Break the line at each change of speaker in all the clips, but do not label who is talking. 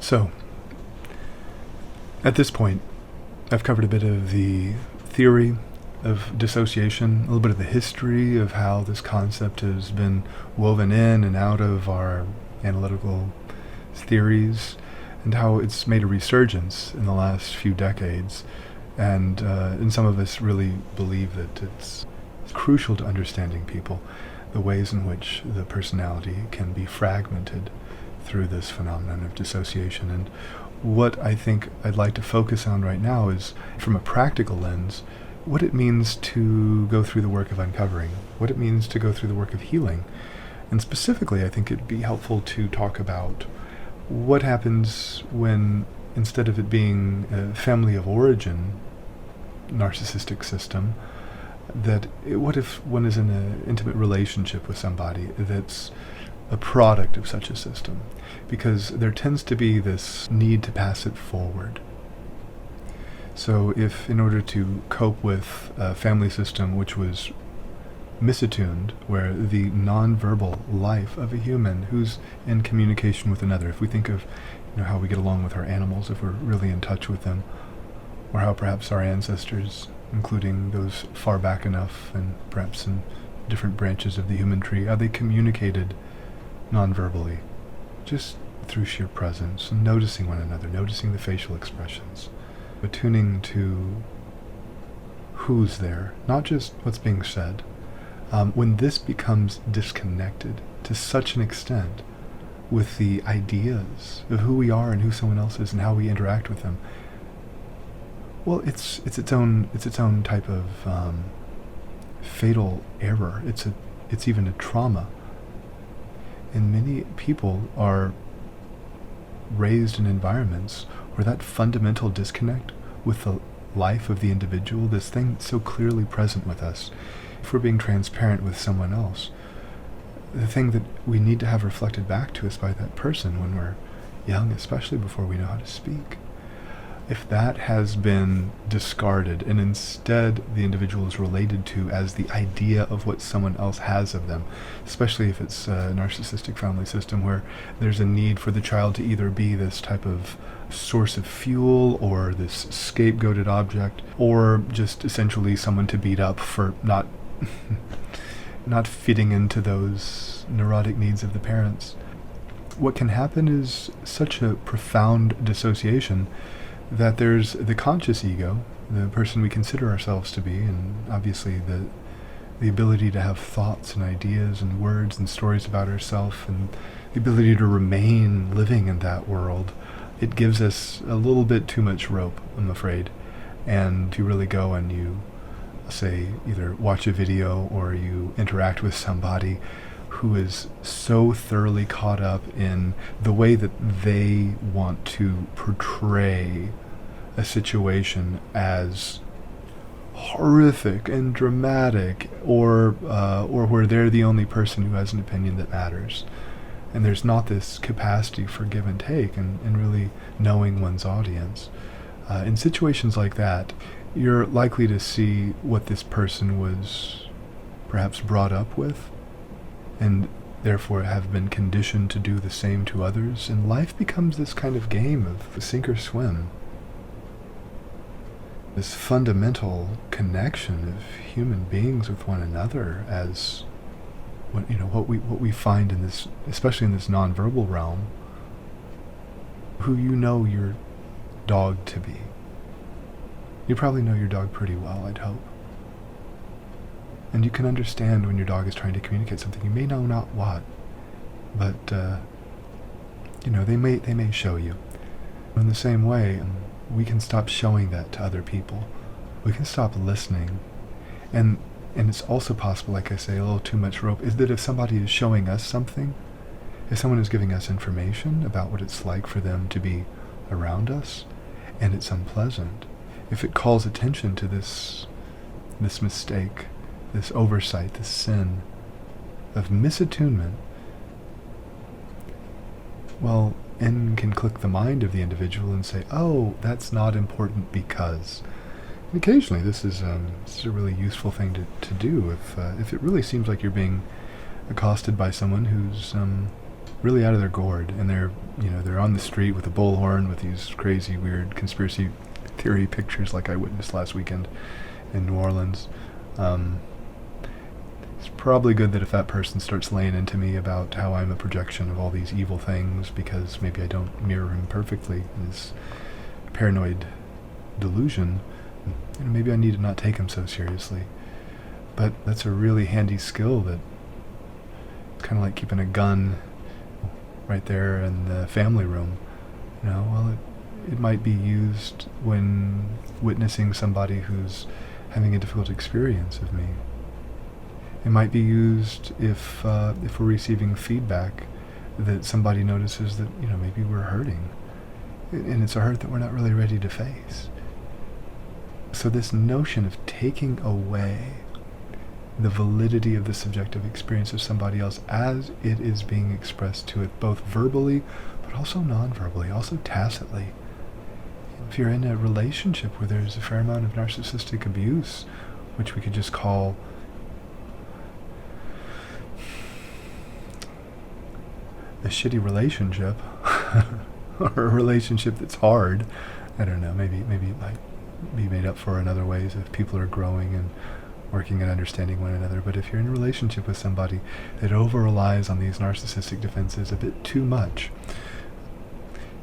So, at this point, I've covered a bit of the theory of dissociation, a little bit of the history of how this concept has been woven in and out of our analytical theories, and how it's made a resurgence in the last few decades. And some of us really believe that it's crucial to understanding people, the ways in which the personality can be fragmented through this phenomenon of dissociation. And what I think I'd like to focus on right now is, from a practical lens, what it means to go through the work of uncovering, what it means to go through the work of healing. And specifically, I think it'd be helpful to talk about what happens when, instead of it being a family of origin narcissistic system, what if one is in an intimate relationship with somebody that's a product of such a system? Because there tends to be this need to pass it forward. So if, in order to cope with a family system which was misattuned, where the nonverbal life of a human who's in communication with another, if we think of how we get along with our animals, if we're really in touch with them, or how perhaps our ancestors, including those far back enough and perhaps in different branches of the human tree, how they communicated non-verbally, just through sheer presence, and noticing one another, noticing the facial expressions, attuning to who's there, not just what's being said. When this becomes disconnected to such an extent with the ideas of who we are and who someone else is and how we interact with them, well, it's its own type of fatal error. It's even a trauma. And many people are raised in environments where that fundamental disconnect with the life of the individual, this thing so clearly present with us, if we're being transparent with someone else, the thing that we need to have reflected back to us by that person when we're young, especially before we know how to speak, if that has been discarded and instead the individual is related to as the idea of what someone else has of them, especially if it's a narcissistic family system where there's a need for the child to either be this type of source of fuel or this scapegoated object, or just essentially someone to beat up for not fitting into those neurotic needs of the parents. What can happen is such a profound dissociation that there's the conscious ego, the person we consider ourselves to be, and obviously the ability to have thoughts and ideas and words and stories about ourselves, and the ability to remain living in that world. It gives us a little bit too much rope, I'm afraid. And you really go and you, say, either watch a video or you interact with somebody who is so thoroughly caught up in the way that they want to portray a situation as horrific and dramatic, or where they're the only person who has an opinion that matters. And there's not this capacity for give and take and really knowing one's audience. In situations like that, you're likely to see what this person was perhaps brought up with, and therefore have been conditioned to do the same to others, and life becomes this kind of game of sink or swim. This fundamental connection of human beings with one another, as what we find in this, especially in this nonverbal realm, who you know your dog to be. You probably know your dog pretty well, I'd hope. And you can understand when your dog is trying to communicate something. You may know not what, but they may show you. In the same way, we can stop showing that to other people. We can stop listening. And it's also possible, like I say, a little too much rope, is that if somebody is showing us something, if someone is giving us information about what it's like for them to be around us, and it's unpleasant, if it calls attention to this mistake, this oversight, this sin of misattunement, well, N can click the mind of the individual and say, oh, that's not important because. And occasionally this is a really useful thing to do if it really seems like you're being accosted by someone who's really out of their gourd, and they're on the street with a bullhorn with these crazy, weird conspiracy theory pictures like I witnessed last weekend in New Orleans. It's probably good that if that person starts laying into me about how I'm a projection of all these evil things because maybe I don't mirror him perfectly, this paranoid delusion, maybe I need to not take him so seriously. But that's a really handy skill that it's kind of like keeping a gun right there in the family room. It might be used when witnessing somebody who's having a difficult experience of me. It might be used if we're receiving feedback that somebody notices that, maybe we're hurting. And it's a hurt that we're not really ready to face. So this notion of taking away the validity of the subjective experience of somebody else as it is being expressed to it, both verbally, but also non-verbally, also tacitly. If you're in a relationship where there's a fair amount of narcissistic abuse, which we could just call a shitty relationship, or a relationship that's hard, I don't know, maybe it might be made up for in other ways if people are growing and working and understanding one another. But if you're in a relationship with somebody that over-relies on these narcissistic defenses a bit too much,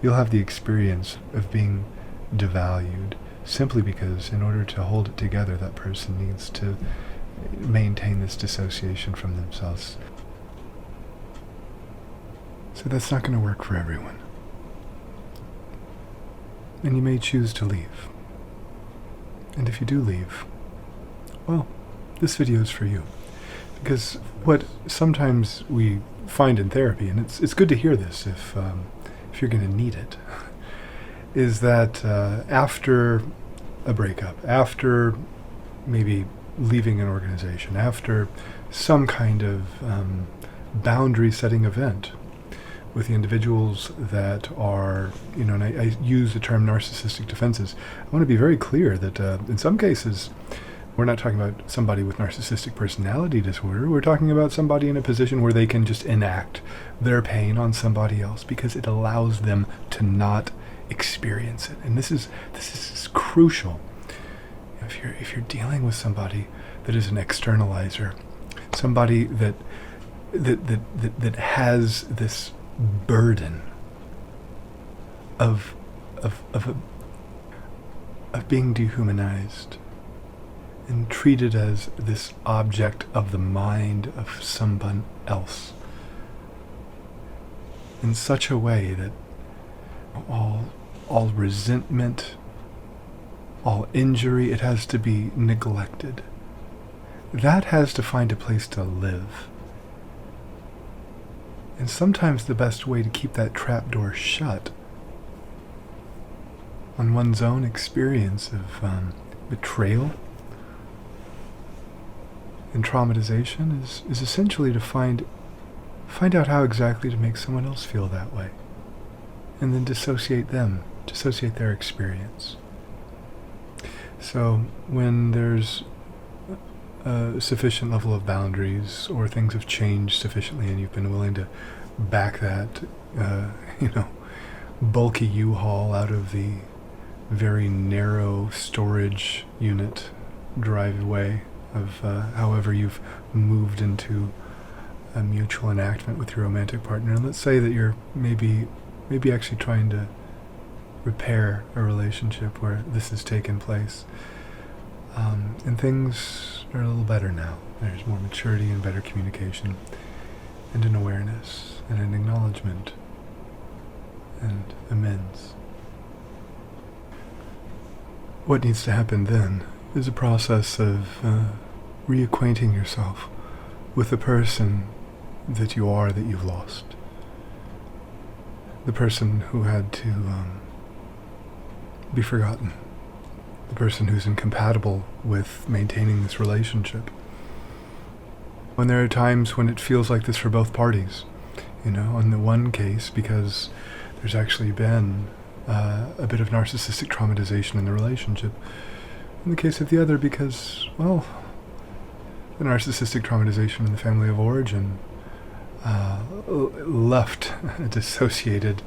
you'll have the experience of being devalued simply because in order to hold it together, that person needs to maintain this dissociation from themselves. So that's not going to work for everyone. And you may choose to leave. And if you do leave, well, this video is for you. Because what sometimes we find in therapy, and it's good to hear this if you're going to need it, is that after a breakup, after maybe leaving an organization, after some kind of boundary-setting event with the individuals that are, and I use the term narcissistic defenses, I want to be very clear that in some cases, we're not talking about somebody with narcissistic personality disorder. We're talking about somebody in a position where they can just enact their pain on somebody else because it allows them to not experience it. And this is crucial. If you're dealing with somebody that is an externalizer, somebody that has this burden of being dehumanized and treated as this object of the mind of someone else in such a way that all resentment, all injury, it has to be neglected. That has to find a place to live. And sometimes the best way to keep that trapdoor shut on one's own experience of betrayal and traumatization is essentially to find out how exactly to make someone else feel that way. And then dissociate their experience. So when there's a sufficient level of boundaries, or things have changed sufficiently and you've been willing to back that, bulky U-Haul out of the very narrow storage unit driveway of however you've moved into a mutual enactment with your romantic partner. And let's say that you're maybe actually trying to repair a relationship where this has taken place. And things are a little better now. There's more maturity and better communication, and an awareness, and an acknowledgement, and amends. What needs to happen then is a process of reacquainting yourself with the person that you are that you've lost. The person who had to be forgotten. The person who's incompatible with maintaining this relationship. When there are times when it feels like this for both parties, in the one case because there's actually been a bit of narcissistic traumatization in the relationship. In the case of the other because, the narcissistic traumatization in the family of origin left a dissociated,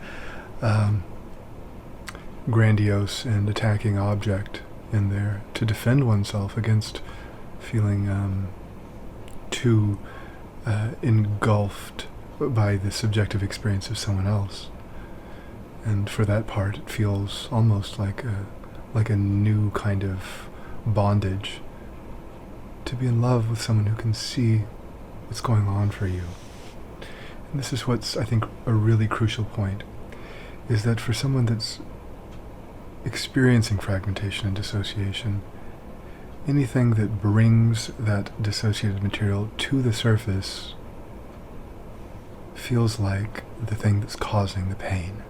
grandiose and attacking object in there to defend oneself against feeling too engulfed by the subjective experience of someone else. And for that part, it feels almost like a new kind of bondage to be in love with someone who can see what's going on for you. And this is what's, I think, a really crucial point, is that for someone that's experiencing fragmentation and dissociation, anything that brings that dissociated material to the surface feels like the thing that's causing the pain.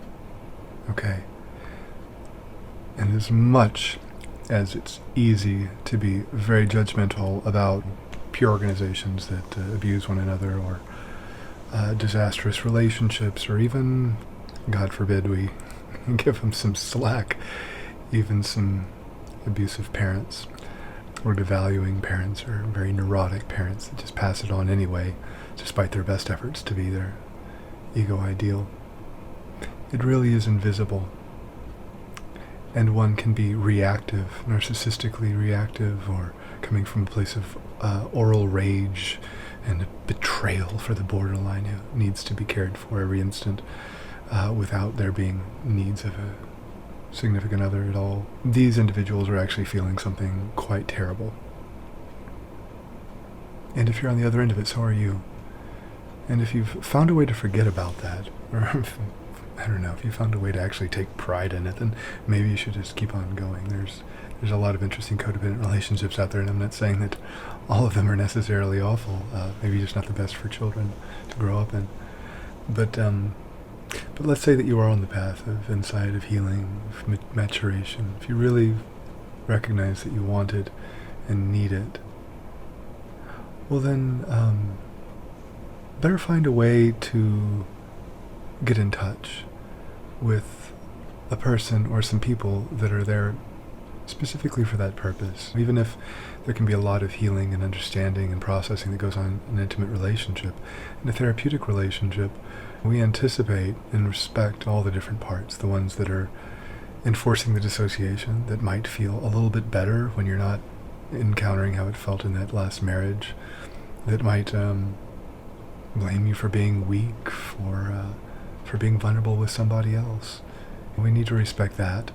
Okay? And as much as it's easy to be very judgmental about pure organizations that abuse one another, or disastrous relationships, or even, God forbid, we give them some slack, even some abusive parents, or devaluing parents, or very neurotic parents that just pass it on anyway, despite their best efforts to be their ego ideal. It really is invisible. And one can be reactive, narcissistically reactive, or coming from a place of oral rage and betrayal for the borderline who needs to be cared for every instant without there being needs of a significant other at all. These individuals are actually feeling something quite terrible. And if you're on the other end of it, so are you. And if you've found a way to forget about that, or I don't know, if you found a way to actually take pride in it, then maybe you should just keep on going. There's a lot of interesting codependent relationships out there, and I'm not saying that all of them are necessarily awful. Maybe just not the best for children to grow up in. But let's say that you are on the path of insight, of healing, of maturation. If you really recognize that you want it and need it, well then, better find a way to get in touch with a person or some people that are there specifically for that purpose. Even if there can be a lot of healing and understanding and processing that goes on in an intimate relationship, in a therapeutic relationship, we anticipate and respect all the different parts, the ones that are enforcing the dissociation, that might feel a little bit better when you're not encountering how it felt in that last marriage, that might blame you for being weak, for being vulnerable with somebody else. We need to respect that.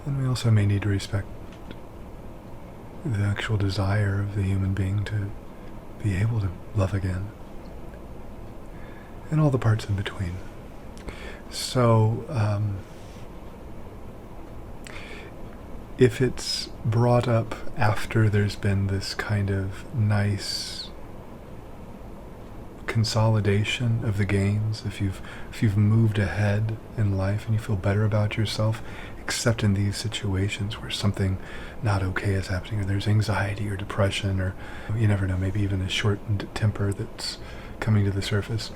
And we also may need to respect the actual desire of the human being to be able to love again. And all the parts in between. So, if it's brought up after there's been this kind of nice consolidation of the gains, if you've moved ahead in life and you feel better about yourself, except in these situations where something not okay is happening, or there's anxiety or depression, or you never know, maybe even a shortened temper that's coming to the surface,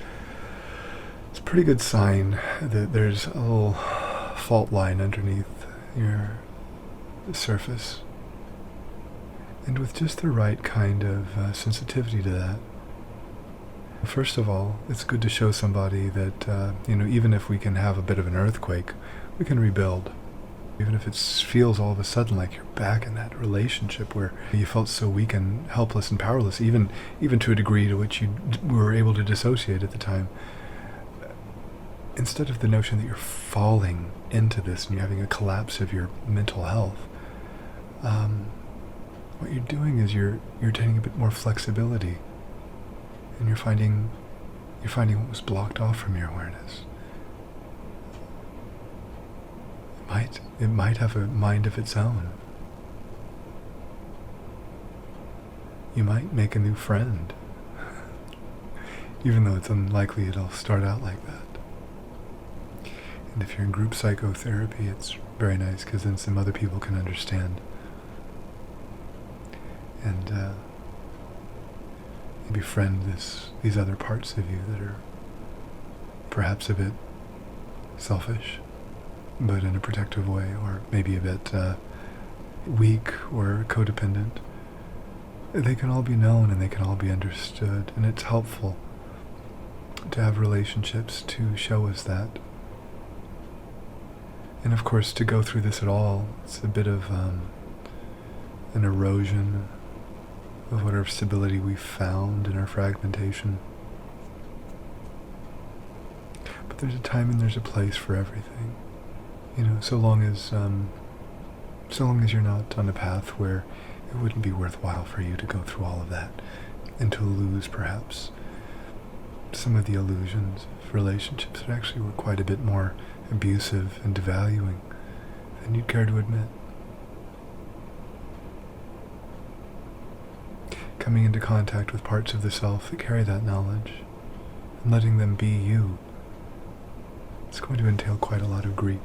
it's a pretty good sign that there's a little fault line underneath your surface. And with just the right kind of sensitivity to that, first of all, it's good to show somebody that, even if we can have a bit of an earthquake, we can rebuild. Even if it feels all of a sudden like you're back in that relationship where you felt so weak and helpless and powerless, even to a degree to which you were able to dissociate at the time. Instead of the notion that you're falling into this and you're having a collapse of your mental health, what you're doing is you're attaining a bit more flexibility. And you're finding what was blocked off from your awareness. It might have a mind of its own. You might make a new friend, even though it's unlikely it'll start out like that. And if you're in group psychotherapy, it's very nice because then some other people can understand. And befriend these other parts of you that are perhaps a bit selfish, but in a protective way, or maybe a bit weak or codependent, they can all be known and they can all be understood, and it's helpful to have relationships to show us that. And of course, to go through this at all, it's a bit of an erosion of whatever stability we found in our fragmentation. But there's a time and there's a place for everything. So long as you're not on a path where it wouldn't be worthwhile for you to go through all of that and to lose, perhaps, some of the illusions of relationships that actually were quite a bit more abusive and devaluing than you'd care to admit. Coming into contact with parts of the self that carry that knowledge and letting them be you, it's going to entail quite a lot of grief.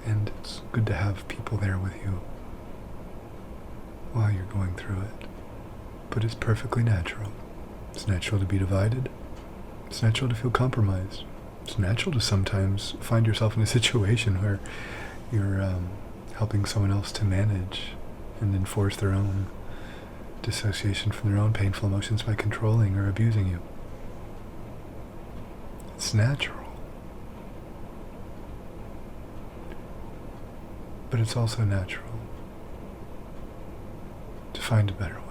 And it's good to have people there with you while you're going through it. But it's perfectly natural. It's natural to be divided. It's natural to feel compromised. It's natural to sometimes find yourself in a situation where you're helping someone else to manage and enforce their own dissociation from their own painful emotions by controlling or abusing you. It's natural. But it's also natural to find a better way.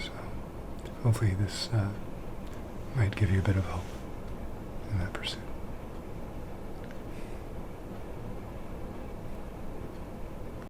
So, hopefully this might give you a bit of hope in that pursuit.